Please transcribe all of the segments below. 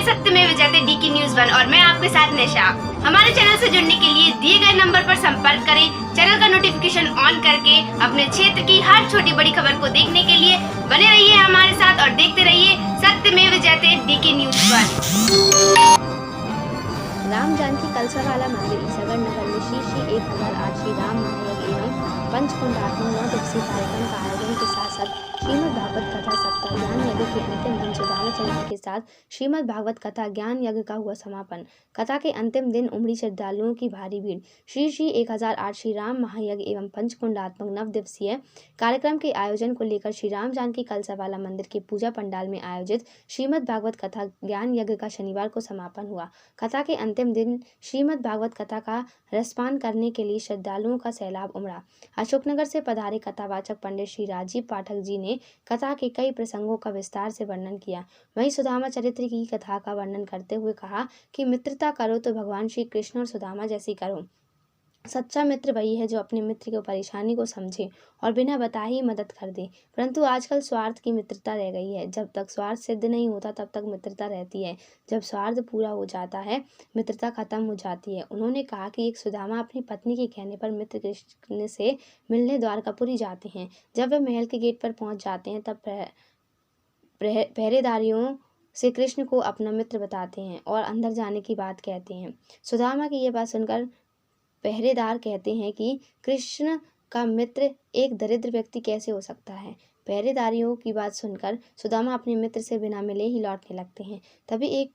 सत्यमेव जयते DK news 1 और मैं आपके साथ निशा। हमारे चैनल से जुड़ने के लिए दिए गए नंबर पर संपर्क करें। चैनल का नोटिफिकेशन ऑन करके अपने क्षेत्र की हर छोटी बड़ी खबर को देखने के लिए बने रहिए हमारे साथ और देखते रहिए सत्यमेव जयते डीके न्यूज़ 1। राम जानकी कलसावाला मंदिर ईसागढ़ नगर में श्री 1008 श्री राम महायज्ञ एवं पंचकुंडात्मक 9 दिवसीय कार्यक्रम का आयोजन के साथ साथ श्रीमद् भागवत कथा सप्ताह ज्ञान यज्ञ के अंतिम दिन सुदामा चरित्र के साथ श्रीमद् भागवत कथा ज्ञान यज्ञ का हुआ समापन। कथा के अंतिम दिन उमड़ी श्रद्धालुओं की भारी भीड़। श्री 1008 श्री राम महायज्ञ एवं पंचकुंडात्मक 9 दिवसीय कार्यक्रम के आयोजन को लेकर श्री राम जानकी कलसावाला मंदिर के पूजा पंडाल में आयोजित श्रीमद् भागवत कथा ज्ञान यज्ञ का शनिवार को समापन हुआ। कथा के अंतिम दिन श्रीमद् भागवत कथा का रसपान करने के लिए श्रद्धालुओं का सैलाब उमड़ा। अशोकनगर से पधारे कथावाचक पंडित श्री राजीव पाठक जी ने कथा के कई प्रसंगों का विस्तार से वर्णन किया। वहीं सुदामा चरित्र की कथा का वर्णन करते हुए कहा कि मित्रता करो तो भगवान श्री कृष्ण और सुदामा जैसी करो। सच्चा मित्र वही है जो अपने मित्र की परेशानी को समझे और बिना बताए ही मदद कर दे, परंतु आजकल स्वार्थ की मित्रता रह गई है। जब तक स्वार्थ सिद्ध नहीं होता तब तक मित्रता रहती है, जब स्वार्थ पूरा हो जाता है मित्रता खत्म हो जाती है। उन्होंने कहा कि एक सुदामा अपनी पत्नी के कहने पर मित्र कृष्ण से मिलने द्वारकापुरी जाते हैं। जब वे महल के गेट पर पहुंच जाते हैं तब पहरेदारियों से कृष्ण को अपना मित्र बताते हैं और अंदर जाने की बात कहते हैं। सुदामा की यह बात सुनकर पहरेदार कहते हैं कि कृष्ण का मित्र एक दरिद्र व्यक्ति कैसे हो सकता है। पहरेदारियों की बात सुनकर सुदामा अपने मित्र से बिना मिले ही लौटने लगते हैं। तभी एक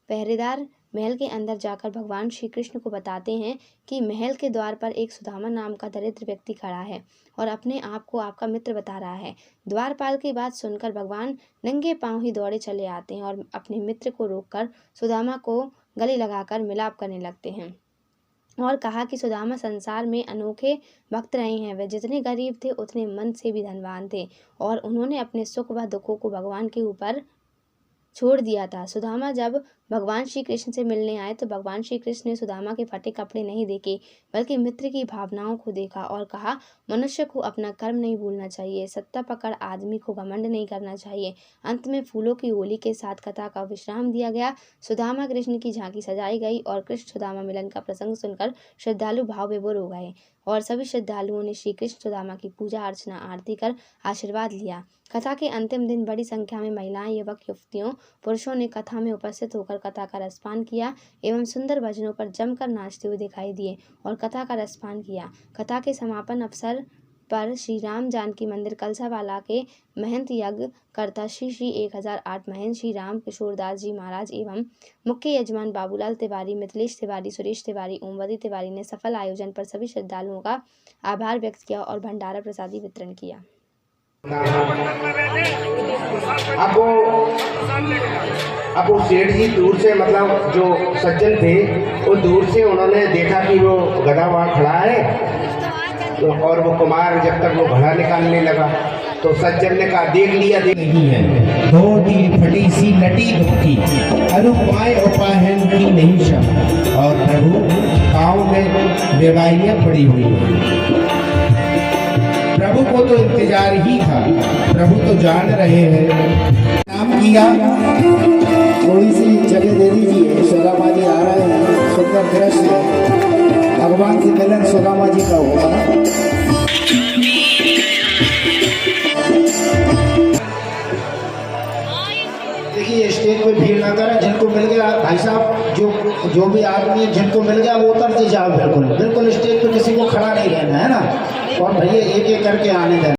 पहरेदार महल के अंदर जाकर भगवान श्री कृष्ण को बताते हैं कि महल के द्वार पर एक सुदामा नाम का दरिद्र व्यक्ति खड़ा है और अपने आप को आपका मित्र बता रहा है। द्वारपाल की बात सुनकर भगवान नंगे पांव ही दौड़े चले आते हैं और अपने मित्र को रोककर सुदामा को गले लगाकर मिलाप करने लगते हैं और कहा कि सुदामा संसार में अनोखे भक्त रहे हैं। वे जितने गरीब थे उतने मन से भी धनवान थे और उन्होंने अपने सुख व दुखों को भगवान के ऊपर छोड़ दिया था। सुदामा जब भगवान श्री कृष्ण से मिलने आए तो भगवान श्री कृष्ण ने सुदामा के फटे कपड़े नहीं देखे बल्कि मित्र की भावनाओं को देखा और कहा, मनुष्य को अपना कर्म नहीं भूलना चाहिए, सत्ता पकड़ आदमी को घमंड नहीं करना चाहिए। अंत में फूलों की होली के साथ कथा का विश्राम दिया गया। सुदामा कृष्ण की झांकी सजाई गई और कृष्ण सुदामा मिलन का प्रसंग सुनकर श्रद्धालु भाव विभोर हो गए और सभी श्रद्धालुओं ने श्री कृष्ण सुदामा की पूजा अर्चना आरती कर आशीर्वाद लिया। कथा के अंतिम दिन बड़ी संख्या में महिलाएं, युवक युवतियों, पुरुषों ने कथा में उपस्थित होकर कथा का रसपान किया एवं सुंदर भजनों पर जमकर नाचते हुए दिखाई दिए और कथा का रसपान किया। कथा के समापन अवसर पर श्री राम जानकी मंदिर कलसावाला के महंत यज्ञ कर्ता श्री 1008 महंत श्री राम किशोरदास जी महाराज एवं मुख्य यजमान बाबूलाल तिवारी, मिथिलेश तिवारी, सुरेश तिवारी, ओमवती तिवारी ने सफल आयोजन पर सभी श्रद्धालुओं का आभार व्यक्त किया और भंडारा प्रसादी वितरण किया। अब वो सेठ जी दूर से, मतलब जो सज्जन थे वो दूर से उन्होंने देखा कि वो गधा वहाँ खड़ा है और वो कुमार जब तक वो घड़ा निकालने लगा तो सज्जन ने कहा, देख लिया देख नहीं है, धोती फटी सी नटी धोती अनुपाय उपाय की नहीं शम और प्रभु गाँव में बेवाइयाँ पड़ी हुई है। प्रभु को तो इंतजार ही था, प्रभु तो जान रहे हैं। नाम किया, थोड़ी सी जगह दे दीजिए, सुदामा जी आ रहे हैं। सुंदर दृश्य भगवान से मिलन सुदामा जी का होगा। देखिए स्टेज पे भीड़ ना करें, जिनको मिल गया भाई साहब, जो भी आदमी जिनको मिल गया वो उतर से जाओ, बिल्कुल बिल्कुल स्टेज पे किसी को खड़ा नहीं रहना है ना, और भैया एक एक करके आने देना।